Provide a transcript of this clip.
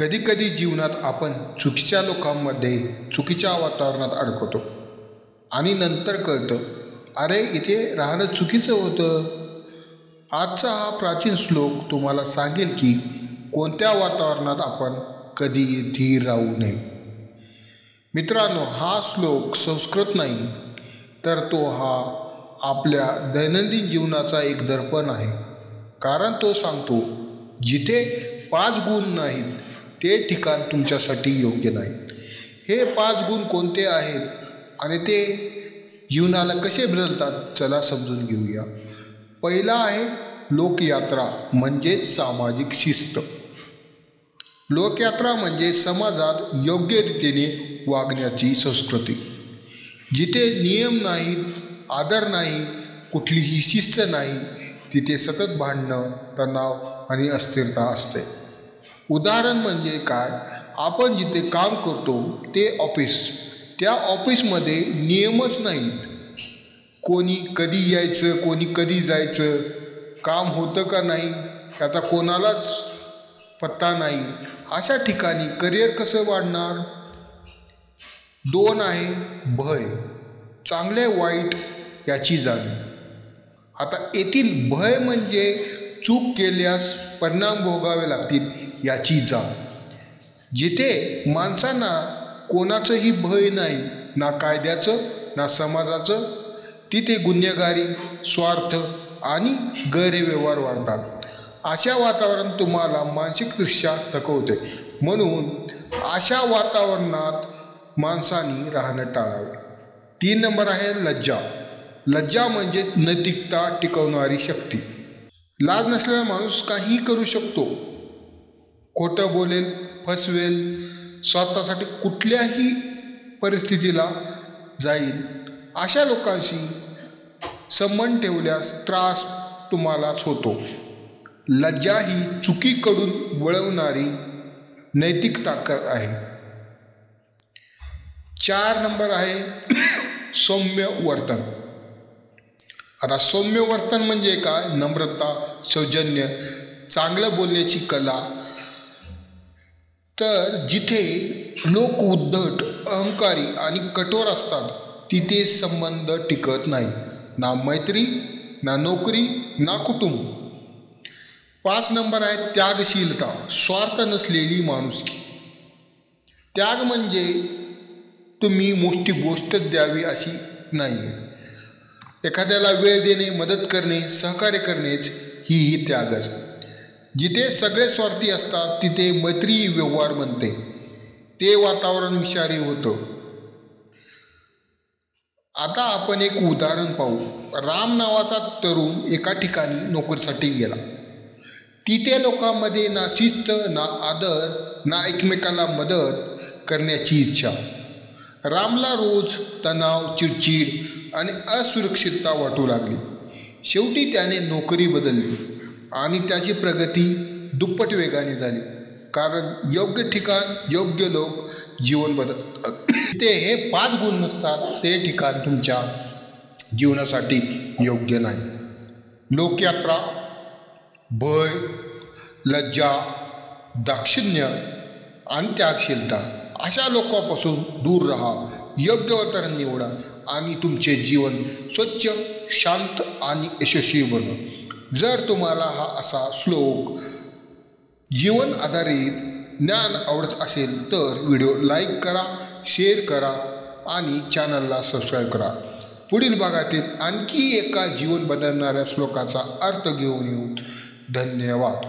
कधीकधी जीवनात आपण चुकीच्या लोकांमध्ये चुकीच्या वातावरणात अडकतो आणि नंतर कळतं, अरे इथे राहणं चुकीचं होतं. आजचा हा प्राचीन श्लोक तुम्हाला सांगेल की कोणत्या वातावरणात आपण कधीही धीर राहू नये. मित्रांनो, हा श्लोक संस्कृत नाही, तर तो हा आपल्या दैनंदिन जीवनाचा एक दर्पण आहे. कारण तो सांगतो, जिथे 5 गुण नाहीत ते ठिकाण तुमच्यासाठी योग्य नाही. हे 5 गुण कोणते आहेत आणि ते जीवनाला कसे बदलतात, चला समजून घेऊया. पहिला आहे लोकयात्रा म्हणजेच सामाजिक शिस्त. लोकयात्रा म्हणजे समाजात योग्य रीतीने वागण्याची संस्कृती. जिथे नियम नाहीत, आदर नाही, कुठलीही शिस्त नाही, तिथे सतत भांडणं, तणाव आणि अस्थिरता असते. उदाहरण म्हणजे काय, आपण जिथे काम करतो ते ऑफिस, त्या ऑफिसमध्ये नियमच नाहीत. कोणी कधी यायचं, कोणी कधी जायचं, काम होतं का नाही त्याचा कोणालाच पत्ता नाही. अशा ठिकाणी करिअर कसं वाढणार. 2 आहे भय, चांगले वाईट याची जाणीव. आता येथील भय म्हणजे चूक केल्यास परिणाम भोगावे लागतील याची जाण. जिथे माणसांना कोणाचंही भय नाही, ना कायद्याचं ना समाजाचं, तिथे गुन्हेगारी, स्वार्थ आणि गैरव्यवहार वाढतात. अशा वातावरण तुम्हाला मानसिकदृष्ट्या थकवते. म्हणून अशा वातावरणात माणसांनी राहणं टाळावे. 3 नंबर आहे लज्जा. लज्जा म्हणजे नैतिकता टिकवणारी शक्ती. लाज नसलेला माणूस काहीही करू शकतो. खोटं बोलेल, फसवेल, स्वतःसाठी कुठल्याही परिस्थितीला जाईल. अशा लोकांशी संबंध ठेवल्यास त्रास तुम्हालाच होतो. लज्जा ही चुकीकडून वळवणारी नैतिक ताकद आहे. 4 नंबर आहे सौम्य वर्तन. आता सौम्य वर्तन म्हणजे काय, नम्रता, सौजन्य, चांगलं बोलण्याची कला. तर जिथे लोक उद्धट, अहंकारी आणि कठोर असतात तिथे संबंध टिकत नाही. ना मैत्री, ना नोकरी, ना कुटुंब. 5 नंबर आहे त्यागशीलता, स्वार्थ नसलेली माणुसकी. त्याग म्हणजे तुम्ही मोठी गोष्ट द्यावी अशी नाही. एखाद्याला वेळ देणे, मदत करणे, सहकार्य करणेच ही त्यागच. जिथे सगळे स्वार्थी असतात तिथे मैत्री व्यवहार बनते. ते वातावरण विषारी होतं. आता आपण एक उदाहरण पाहू. राम नावाचा तरुण एका ठिकाणी नोकरीसाठी गेला. तिथे लोकांमध्ये ना शिस्त, ना आदर, ना एकमेकाला मदत करण्याची इच्छा. रामला रोज तणाव, चिडचिड आणि असुरक्षितता वाटू लागली. शेवटी त्याने नोकरी बदलली आणि त्याची प्रगती दुप्पट वेगाने झाली. कारण योग्य ठिकाण, योग्य लोक जीवन बदलतात. ते हे 5 गुण नसतात ते ठिकाण तुमच्या जीवनासाठी योग्य नाही. लोकयात्रा, भय, लज्जा, दाक्षिण्य आणि त्यागशीलता अशा लोकांपासून दूर राहा. योग्य वातावरण निवडा आणि तुमचे जीवन स्वच्छ, शांत आणि यशस्वी बनवा. जर तुम्हाला हा असा श्लोक, जीवन आधारित ज्ञान आवडत असेल तर व्हिडिओ लाईक करा, शेअर करा आणि चॅनलला सबस्क्राईब करा. पुढील भागातील आणखी एका जीवन बदलणाऱ्या श्लोकाचा अर्थ घेऊन येऊ. धन्यवाद.